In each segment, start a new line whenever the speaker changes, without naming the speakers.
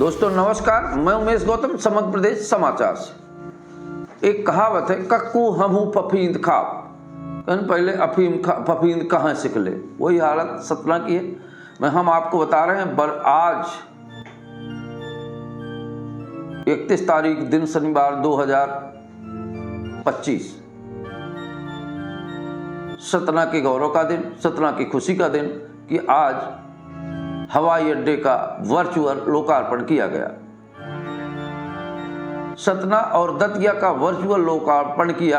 दोस्तों नमस्कार, मैं उमेश गौतम, समग्र प्रदेश समाचार से। एक कहावत है, कक्कू हमहू फफींद खाओ। पहले फफींद कहाँ सीख ले, वही हालत सतना की है। हम आपको बता रहे हैं आज 31 तारीख दिन शनिवार 2025 सतना के गौरव का दिन, सतना की खुशी का दिन कि आज हवाई अड्डे का वर्चुअल लोकार्पण किया गया। सतना और दतिया का वर्चुअल लोकार्पण किया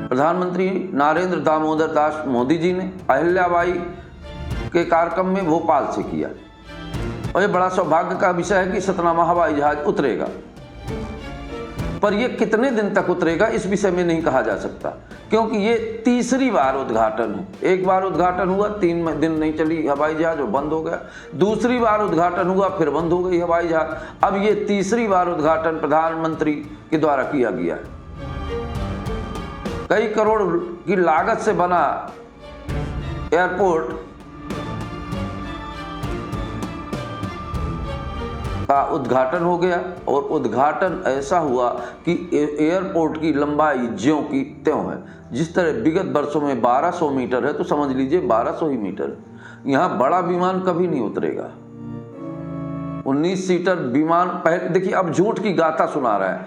प्रधानमंत्री नरेंद्र दामोदर दास मोदी जी ने अहिल्याबाई के कार्यक्रम में भोपाल से किया। और ये बड़ा सौभाग्य का विषय है कि सतना में हवाई जहाज उतरेगा, पर यह कितने दिन तक उतरेगा इस विषय में नहीं कहा जा सकता, क्योंकि ये तीसरी बार उद्घाटन है। एक बार उद्घाटन हुआ, 3 दिन नहीं चली हवाई जहाज और बंद हो गया। दूसरी बार उद्घाटन हुआ, फिर बंद हो गई हवाई जहाज। अब ये तीसरी बार उद्घाटन प्रधानमंत्री के द्वारा किया गया है। कई करोड़ की लागत से बना एयरपोर्ट का उद्घाटन हो गया, और उद्घाटन ऐसा हुआ कि एयरपोर्ट की लंबाई ज्यों की त्यों है। जिस तरह विगत वर्षों में 1200 मीटर है, तो समझ लीजिए 1200 ही मीटर है। यहाँ बड़ा विमान कभी नहीं उतरेगा। 19 सीटर विमान पहले देखिए, अब झूठ की गाथा सुना रहा है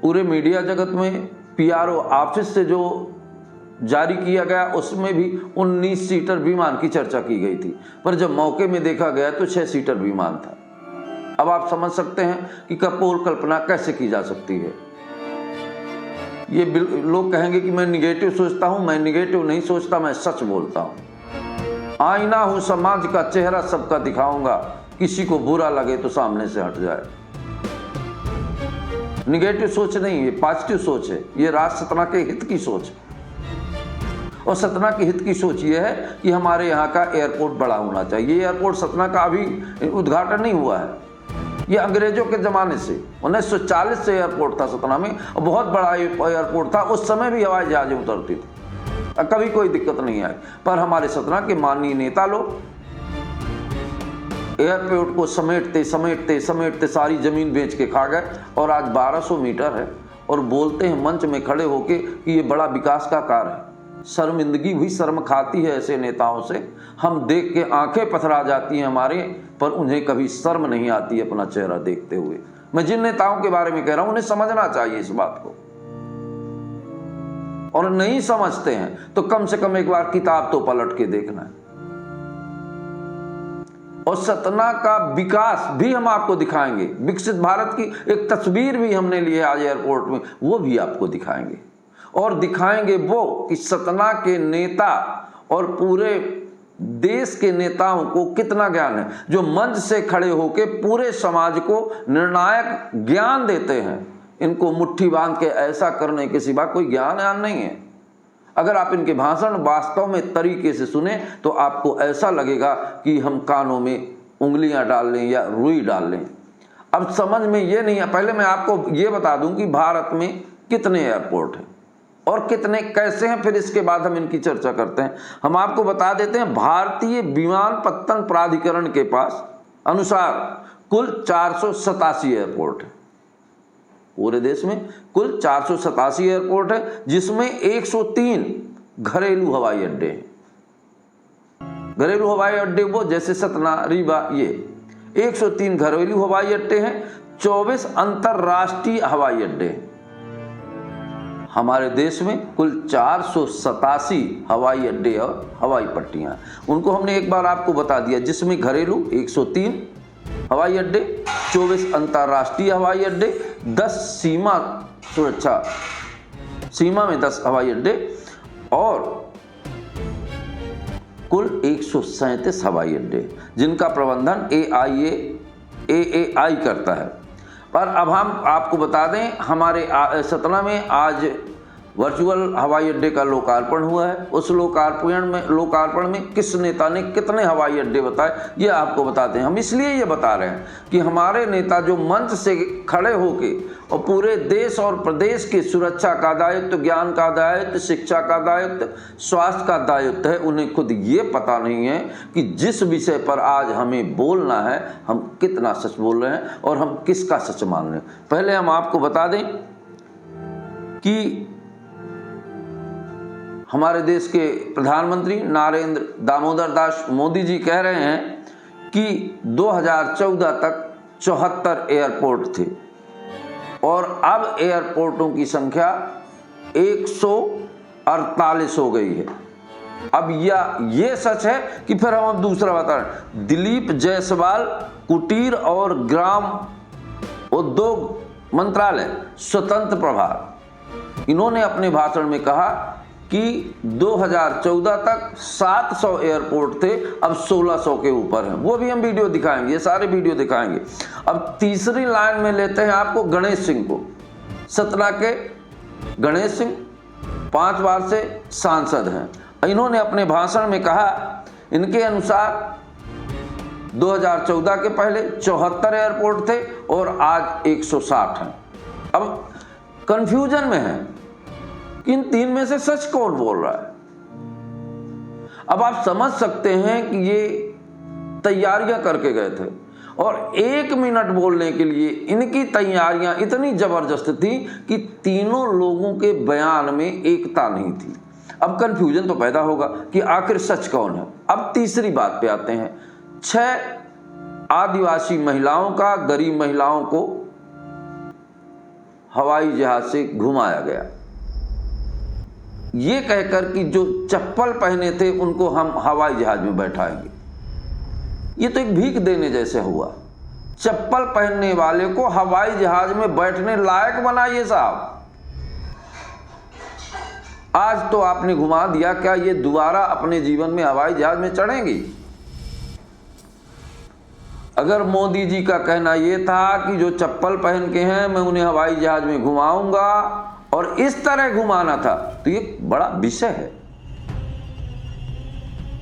पूरे मीडिया जगत में। PRO ऑफिस से जो जारी किया गया उसमें भी 19 सीटर विमान की चर्चा की गई थी, पर जब मौके में देखा गया तो 6 सीटर विमान था। अब आप समझ सकते हैं कि कपोल कल्पना कैसे की जा सकती है। ये लोग कहेंगे कि मैं निगेटिव सोचता हूं, मैं निगेटिव नहीं सोचता, मैं सच बोलता हूं। आईना हूं समाज का, चेहरा सबका दिखाऊंगा, किसी को बुरा लगे तो सामने से हट जाए। निगेटिव सोच नहीं, ये पॉजिटिव सोच है। ये राज सतना के हित की सोच है, और सतना के हित की सोच ये है कि हमारे यहाँ का एयरपोर्ट बड़ा होना चाहिए। एयरपोर्ट सतना का अभी उद्घाटन नहीं हुआ है, ये अंग्रेजों के ज़माने से 1940 से एयरपोर्ट था सतना में, और बहुत बड़ा एयरपोर्ट था। उस समय भी हवाई जहाज़ें उतरती थी, कभी कोई दिक्कत नहीं आई। पर हमारे सतना के माननीय नेता लोग एयरपोर्ट को समेटते समेटते समेटते सारी ज़मीन बेच के खा गए, और आज 1200 मीटर है, और बोलते हैं मंच में खड़े होके कि ये बड़ा विकास का कार्य है। शर्मिंदगी हुई, शर्म खाती है ऐसे नेताओं से। हम देख के आंखें पथरा जाती हैं हमारे, पर उन्हें कभी शर्म नहीं आती अपना चेहरा देखते हुए। मैं जिन नेताओं के बारे में कह रहा हूं, उन्हें समझना चाहिए इस बात को, और नहीं समझते हैं तो कम से कम एक बार किताब तो पलट के देखना है। और सतना का विकास भी हम आपको दिखाएंगे, विकसित भारत की एक तस्वीर भी हमने ली है आज एयरपोर्ट में, वो भी आपको दिखाएंगे। और दिखाएंगे वो कि सतना के नेता और पूरे देश के नेताओं को कितना ज्ञान है, जो मंच से खड़े होकर पूरे समाज को निर्णायक ज्ञान देते हैं। इनको मुट्ठी बांध के ऐसा करने के सिवा कोई ज्ञान नहीं है। अगर आप इनके भाषण वास्तव में तरीके से सुने तो आपको ऐसा लगेगा कि हम कानों में उंगलियां डाल लें या रुई डाल लें। अब समझ में ये नहीं है। पहले मैं आपको ये बता दूं कि भारत में कितने एयरपोर्ट हैं और कितने कैसे हैं, फिर इसके बाद हम इनकी चर्चा करते हैं। हम आपको बता देते हैं, भारतीय विमानपत्तन प्राधिकरण के पास अनुसार कुल 487 एयरपोर्ट है। पूरे देश में कुल 487 एयरपोर्ट है, जिसमें 103 घरेलू हवाई अड्डे हैं। घरेलू हवाई अड्डे वो जैसे सतना, रीवा, ये 103 घरेलू हवाई अड्डे हैं। 24 अंतरराष्ट्रीय हवाई अड्डे हैं। हमारे देश में कुल 487 हवाई अड्डे और हवाई पट्टियां, उनको हमने एक बार आपको बता दिया, जिसमें घरेलू 103 हवाई अड्डे, 24 अंतर्राष्ट्रीय हवाई अड्डे, 10 सीमा सुरक्षा, सीमा में 10 हवाई अड्डे, और कुल 137 हवाई अड्डे, जिनका प्रबंधन AAI करता है। पर अब हम आपको बता दें, हमारे सतना में आज वर्चुअल हवाई अड्डे का लोकार्पण हुआ है। उस लोकार्पण में किस नेता ने कितने हवाई अड्डे बताए, ये आपको बताते हैं। हम इसलिए ये बता रहे हैं कि हमारे नेता जो मंच से खड़े होके और पूरे देश और प्रदेश की सुरक्षा का दायित्व, ज्ञान का दायित्व, शिक्षा का दायित्व, स्वास्थ्य का दायित्व है, उन्हें खुद ये पता नहीं है कि जिस विषय पर आज हमें बोलना है हम कितना सच बोल रहे हैं और हम किसका सच मान रहे हैं। पहले हम आपको बता दें कि हमारे देश के प्रधानमंत्री नरेंद्र दामोदर दास मोदी जी कह रहे हैं कि 2014 तक 74 एयरपोर्ट थे और अब एयरपोर्टों की संख्या 148 हो गई है। अब ये सच है कि फिर हम अब दूसरा बता रहे हैं। दिलीप जायसवाल कुटीर और ग्राम उद्योग मंत्रालय स्वतंत्र प्रभार, इन्होंने अपने भाषण में कहा कि 2014 तक 700 एयरपोर्ट थे, अब 1600 के ऊपर हैं। वो भी हम वीडियो दिखाएंगे, ये सारे वीडियो दिखाएंगे। अब तीसरी लाइन में लेते हैं आपको गणेश सिंह को। सतना के गणेश सिंह 5 बार से सांसद हैं। इन्होंने अपने भाषण में कहा, इनके अनुसार 2014 के पहले 74 एयरपोर्ट थे और आज 160 हैं। अब कंफ्यूजन में है कि इन 3 में से सच कौन बोल रहा है। अब आप समझ सकते हैं कि ये तैयारियां करके गए थे और 1 मिनट बोलने के लिए इनकी तैयारियां इतनी जबरदस्त थी कि तीनों लोगों के बयान में एकता नहीं थी। अब कंफ्यूजन तो पैदा होगा कि आखिर सच कौन है। अब तीसरी बात पे आते हैं। 6 आदिवासी महिलाओं का, गरीब महिलाओं को हवाई जहाज से घुमाया गया, ये कहकर कि जो चप्पल पहने थे उनको हम हवाई जहाज में बैठाएंगे। ये तो एक भीख देने जैसे हुआ। चप्पल पहनने वाले को हवाई जहाज में बैठने लायक बनाइए साहब। आज तो आपने घुमा दिया, क्या ये दोबारा अपने जीवन में हवाई जहाज में चढ़ेंगी? अगर मोदी जी का कहना यह था कि जो चप्पल पहन के हैं मैं उन्हें हवाई जहाज में घुमाऊंगा और इस तरह घुमाना था, तो ये बड़ा विषय है।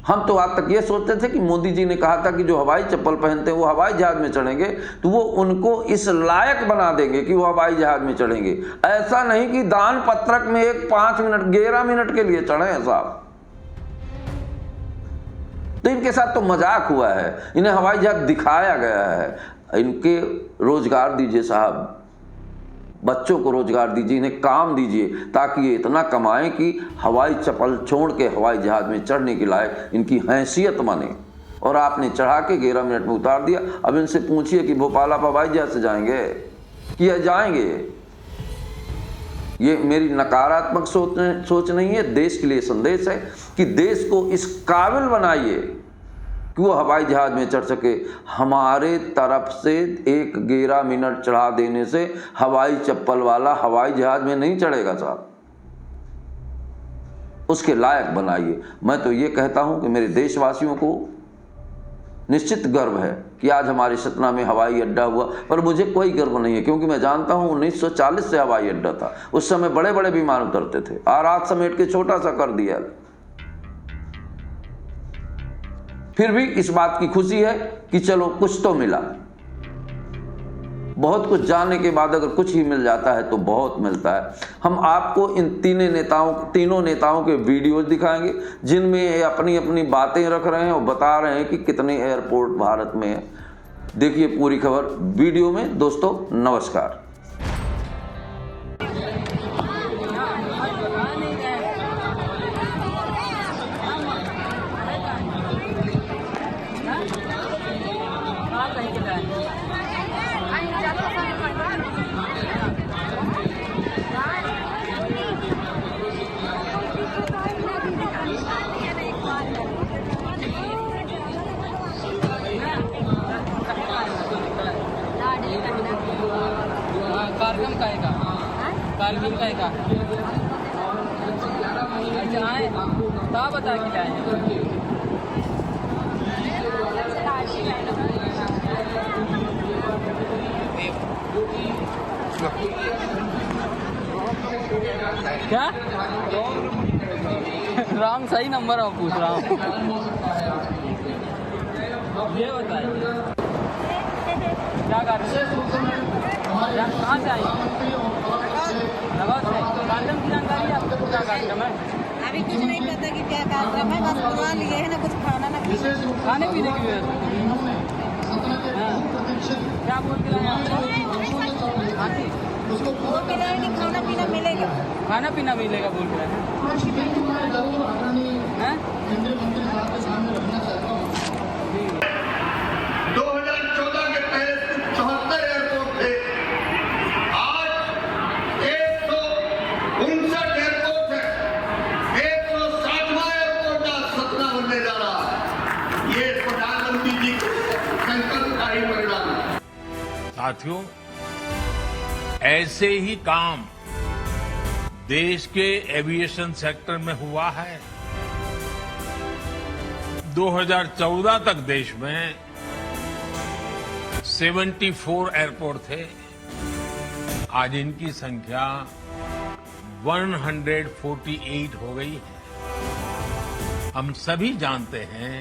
हम तो आज तक ये सोचते थे कि मोदी जी ने कहा था कि जो हवाई चप्पल पहनते हैं वो हवाई जहाज में चढ़ेंगे, तो वो उनको इस लायक बना देंगे कि वो हवाई जहाज में चढ़ेंगे। ऐसा नहीं कि दान पत्रक में एक 5 मिनट 11 मिनट के लिए चढ़े हैं साहब। तो इनके साथ तो मजाक हुआ है, इन्हें हवाई जहाज दिखाया गया है। इनके रोजगार दीजिए साहब, बच्चों को रोजगार दीजिए, इन्हें काम दीजिए ताकि ये इतना कमाएं कि हवाई चप्पल छोड़ के हवाई जहाज में चढ़ने के लायक इनकी हैसियत बने। और आपने चढ़ा के 11 मिनट में उतार दिया। अब इनसे पूछिए कि भोपाल आप हवाई जहाज से जाएंगे कि जाएंगे? ये मेरी नकारात्मक सोच नहीं है, देश के लिए संदेश है कि देश को इस काबिल बनाइए कि वो हवाई जहाज में चढ़ सके। हमारे तरफ से 11 मिनट चढ़ा देने से हवाई चप्पल वाला हवाई जहाज में नहीं चढ़ेगा साहब, उसके लायक बनाइए। मैं तो ये कहता हूं कि मेरे देशवासियों को निश्चित गर्व है कि आज हमारे सतना में हवाई अड्डा हुआ, पर मुझे कोई गर्व नहीं है क्योंकि मैं जानता हूं 1940 से हवाई अड्डा था। उस समय बड़े बड़े विमान उतरते थे, आज समेट के छोटा सा कर दिया। फिर भी इस बात की खुशी है कि चलो कुछ तो मिला। बहुत कुछ जानने के बाद अगर कुछ ही मिल जाता है तो बहुत मिलता है। हम आपको इन तीनों नेताओं के वीडियोज दिखाएंगे जिनमें ये अपनी अपनी बातें रख रहे हैं और बता रहे हैं कि कितने एयरपोर्ट भारत में है। देखिए पूरी खबर वीडियो में। दोस्तों नमस्कार।
कारगिल का एक अच्छा आए तो बता के जाए क्या रॉन्ग सही नंबर आप पूछ रहा हूँ। ये बताइए क्या कर रहे हैं? कहाँ से आई? नवाज से। कार्यक्रम की जानकारी है आपको? क्या कार्यक्रम है?
अभी कुछ नहीं पता कि क्या कार्यक्रम है, बस बुला लिए है ना, कुछ खाना ना
खाने पीने की व्यवस्था। हाँ। क्या बोल के लाए आपको? हाँ जी,
बोल के लाए कि खाना पीना मिलेगा।
खाना पीना मिलेगा बोल के लाए हैं?
2014 के पहले 74 एयरपोर्ट थे, आज 159 एयरपोर्ट है। 160वां एयरपोर्ट आज सतना बनने जा रहा है। ये प्रधानमंत्री जी के संकल्प का ही परिणाम है।
साथियों, ऐसे ही काम देश के एविएशन सेक्टर में हुआ है। 2014 तक देश में 74 एयरपोर्ट थे, आज इनकी संख्या 148 हो गई है। हम सभी जानते हैं